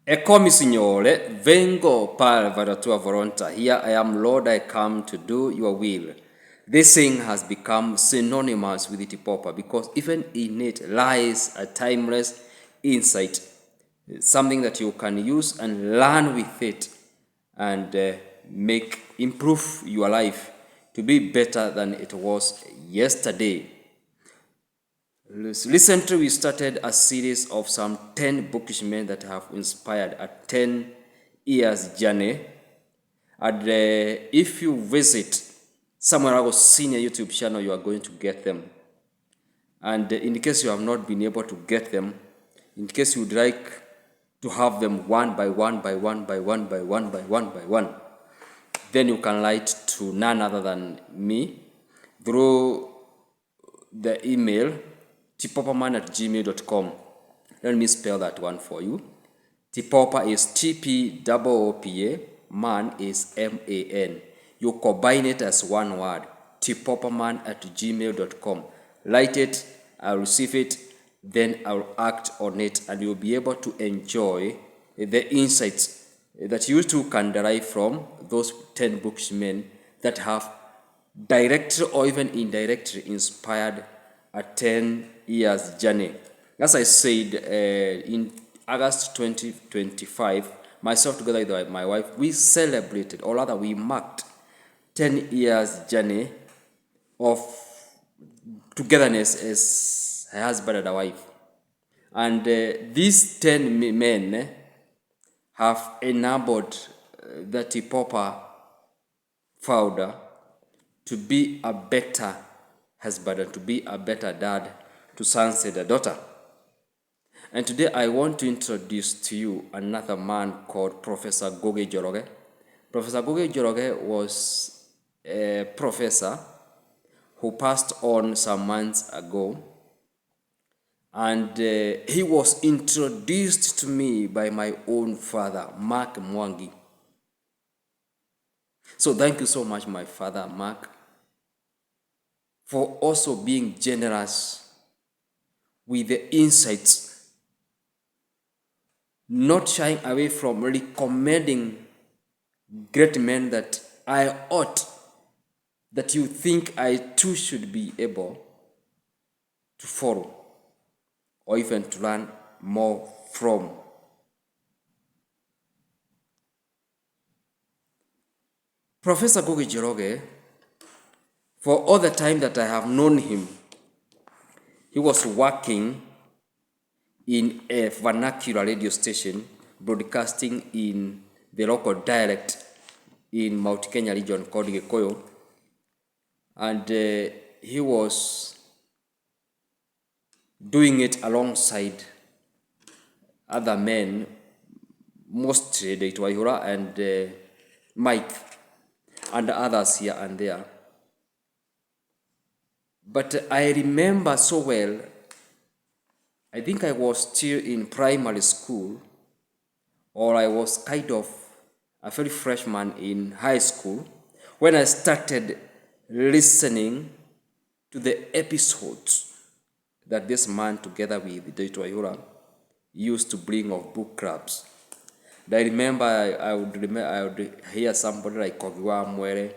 Eccomi Signore, vengo per la tua volontà. Here I am, Lord, I come to do your will. This thing has become synonymous with TPOOPA because even in it lies a timeless insight, something that you can use and learn with it and improve your life to be better than it was yesterday. Recently, we started a series of some 10 bookish men that have inspired a 10 years journey. And if you visit Samuel Waragu Senior YouTube channel, you are going to get them. And in case you have not been able to get them, in case you would like to have them one by one, then you can write to none other than me through the email tpoopaman@gmail.com. Let me spell that one for you. TPOOPA is TPOOPA, man is MAN. You combine it as one word, tpoopaman@gmail.com. Write it, I'll receive it, then I'll act on it, and you'll be able to enjoy the insights that you too can derive from those 10 booksmen that have directly or even indirectly inspired a 10 years journey. As I said, in August 2025, myself together with my wife, we celebrated, or rather we marked 10 years journey of togetherness as a husband and a wife. And these 10 men have enabled the TPOOPA founder to be a better husband and to be a better dad to sons and a daughter. And today I want to introduce to you another man called Professor Ngugi Njoroge. Professor Ngugi Njoroge was a professor who passed on some months ago, and he was introduced to me by my own father, Mark Mwangi. So thank you so much, my father, Mark, for also being generous with the insights, not shying away from recommending great men that I ought, that you think I too should be able to follow or even to learn more from. Professor Ngugi Njoroge, for all the time that I have known him, he was working in a vernacular radio station broadcasting in the local dialect in Mount Kenya region called Gikuyu. And he was doing it alongside other men, mostly Ihura and Mike and others here and there. But I remember so well, I think I was still in primary school, or I was kind of a very freshman in high school, when I started listening to the episodes that this man, together with Ihura, used to bring of book clubs. And I remember I would hear somebody like Kogiwa Mwere,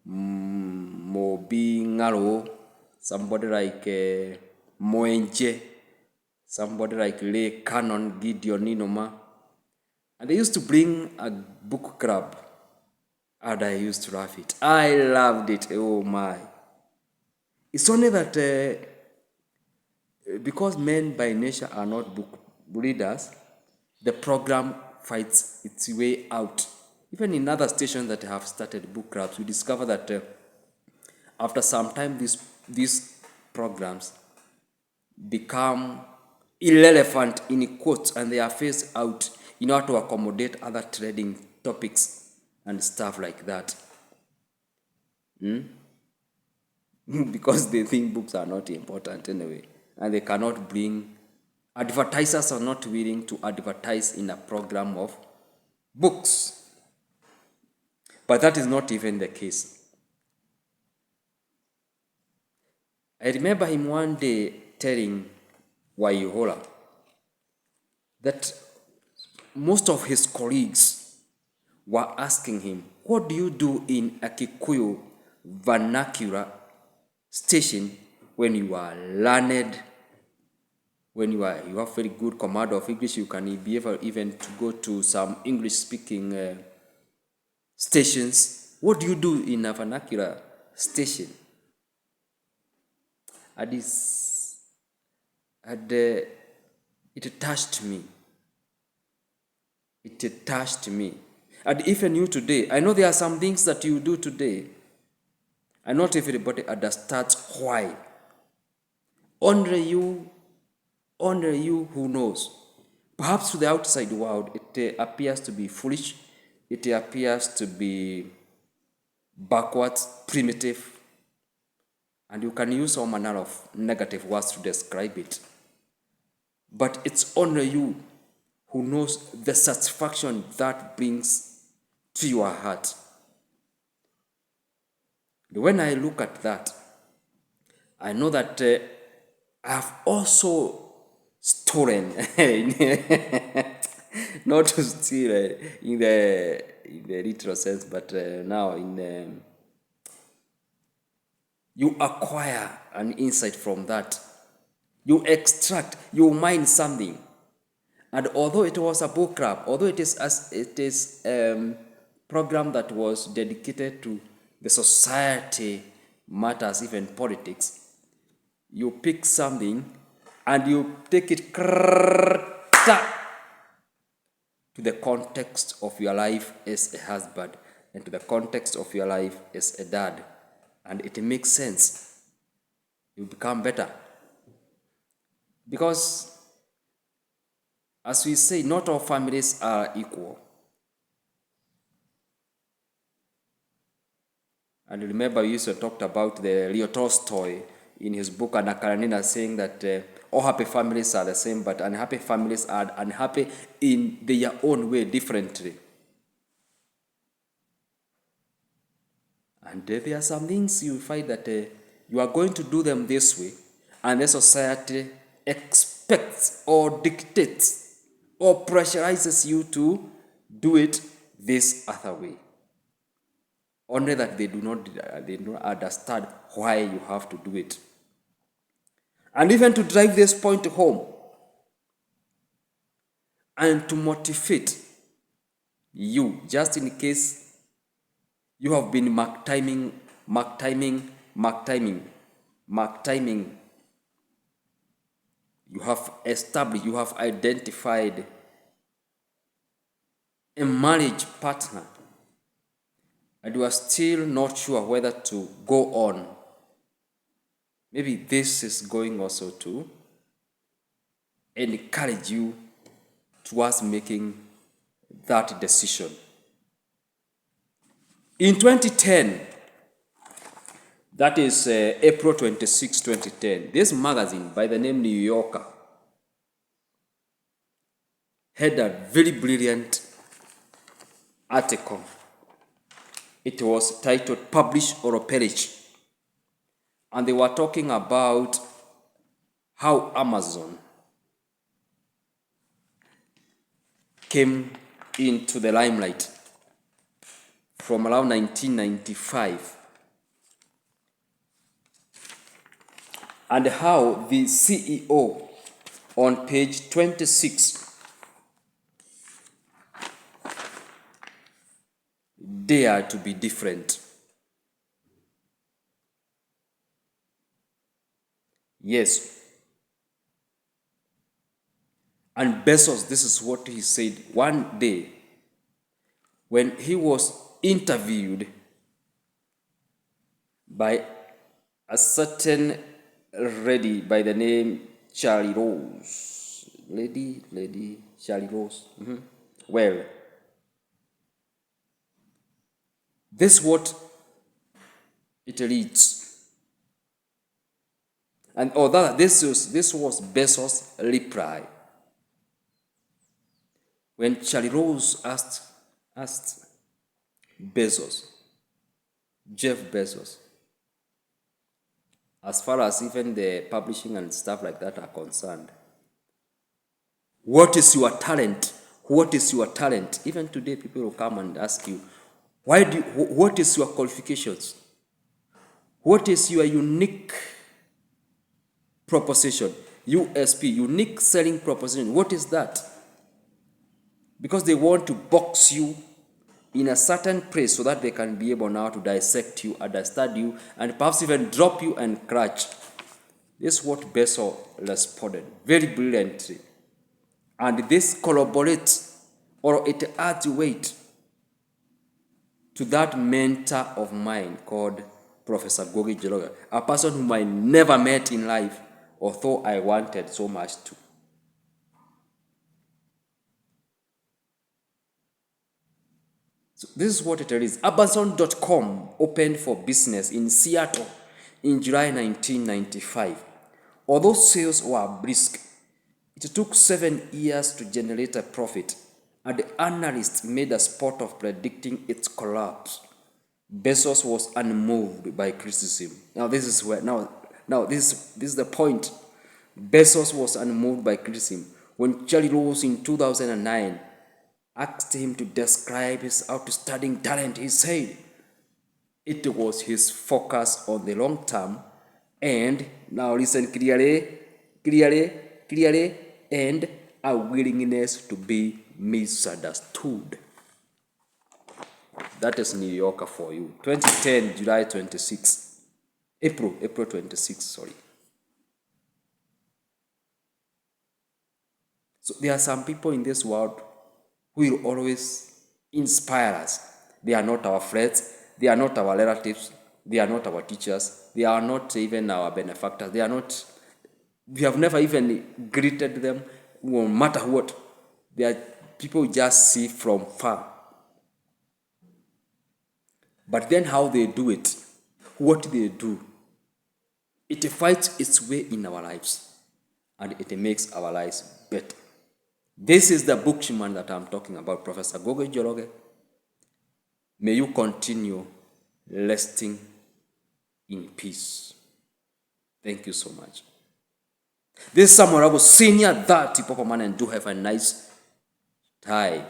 Mobi Ngaro, somebody like Moenje, somebody like Lee Cannon, Gideon Ninoma. And they used to bring a book club, and I used to love it. I loved it, oh my. It's only that because men by nature are not book readers, the program fights its way out. Even in other stations that have started book clubs, we discover that after some time, these programs become irrelevant in quotes, and they are phased out in order to accommodate other trading topics and stuff like that. Because they think books are not important anyway, and they cannot bring, advertisers are not willing to advertise in a program of books. But that is not even the case. I remember him one day telling Ihura that most of his colleagues were asking him, what do you do in a Kikuyu vernacular station when you are learned, when you have very good command of English, you can be able even to go to some English-speaking stations. What do you do in a vernacular station? And it touched me. It touched me. And even you today, I know there are some things that you do today, and not everybody understands why. Only you who knows. Perhaps to the outside world, it appears to be foolish. It appears to be backwards, primitive, and you can use all manner of negative words to describe it. But it's only you who knows the satisfaction that brings to your heart. When I look at that, I know that I've also stolen, not to steal in the literal sense, but now in you acquire an insight from that. You extract, you mine something. And although it was a book club, although it is program that was dedicated to the society matters, even politics, you pick something and you take it to the context of your life as a husband and to the context of your life as a dad. And it makes sense. You become better. Because, as we say, not all families are equal. And remember, we used to talk about the Leo Tolstoy in his book Anna Karenina, saying that all happy families are the same, but unhappy families are unhappy in their own way, differently. And there are some things you find that you are going to do them this way, and the society expects or dictates or pressurizes you to do it this other way. Only that they do not understand why you have to do it. And even to drive this point home and to motivate you, just in case you have been mark timing. You have established, you have identified a marriage partner, and you are still not sure whether to go on. Maybe this is going also to encourage you towards making that decision. In 2010, that is April 26, 2010, this magazine by the name New Yorker had a very brilliant article. It was titled Publish or Perish. And they were talking about how Amazon came into the limelight from around 1995. And how the CEO on page 26 dared to be different. Yes. And Bezos, this is what he said one day when he was interviewed by a certain lady by the name Charlie Rose. Lady Charlie Rose. Well, this is what it reads. And although this was Bezos' reply. When Charlie Rose asked Bezos, Jeff Bezos, as far as even the publishing and stuff like that are concerned, what is your talent? What is your talent? Even today, people will come and ask you, what is your qualifications? What is your unique proposition? USP, unique selling proposition. What is that? Because they want to box you in a certain place so that they can be able now to dissect you, understand you, and perhaps even drop you and crush. This is what Bessel responded very brilliantly. And this corroborates, or it adds weight to that mentor of mine called Professor Ngugi Njoroge, a person whom I never met in life, although I wanted so much to. So this is what it is. Amazon.com opened for business in Seattle in July 1995. Although sales were brisk, it took 7 years to generate a profit, and the analysts made a sport of predicting its collapse. Bezos was unmoved by criticism. Now this is where this is the point. Bezos was unmoved by criticism. When Charlie Rose in 2009 asked him to describe his outstanding talent, he said it was his focus on the long term and, now listen clearly, and a willingness to be misunderstood. That is New Yorker for you. 2010, July 26. April 26, sorry. So there are some people in this world who will always inspire us. They are not our friends. They are not our relatives. They are not our teachers. They are not even our benefactors. They are not, we have never even greeted them, no matter what. They are people we just see from far. But then how they do it, what they do, it finds its way in our lives and it makes our lives better. This is the bookman that I'm talking about, Professor Ngugi Njoroge. May you continue resting in peace. Thank you so much. This is Samuel Waragu Senior, that TPOOPA Man, and do have a nice time.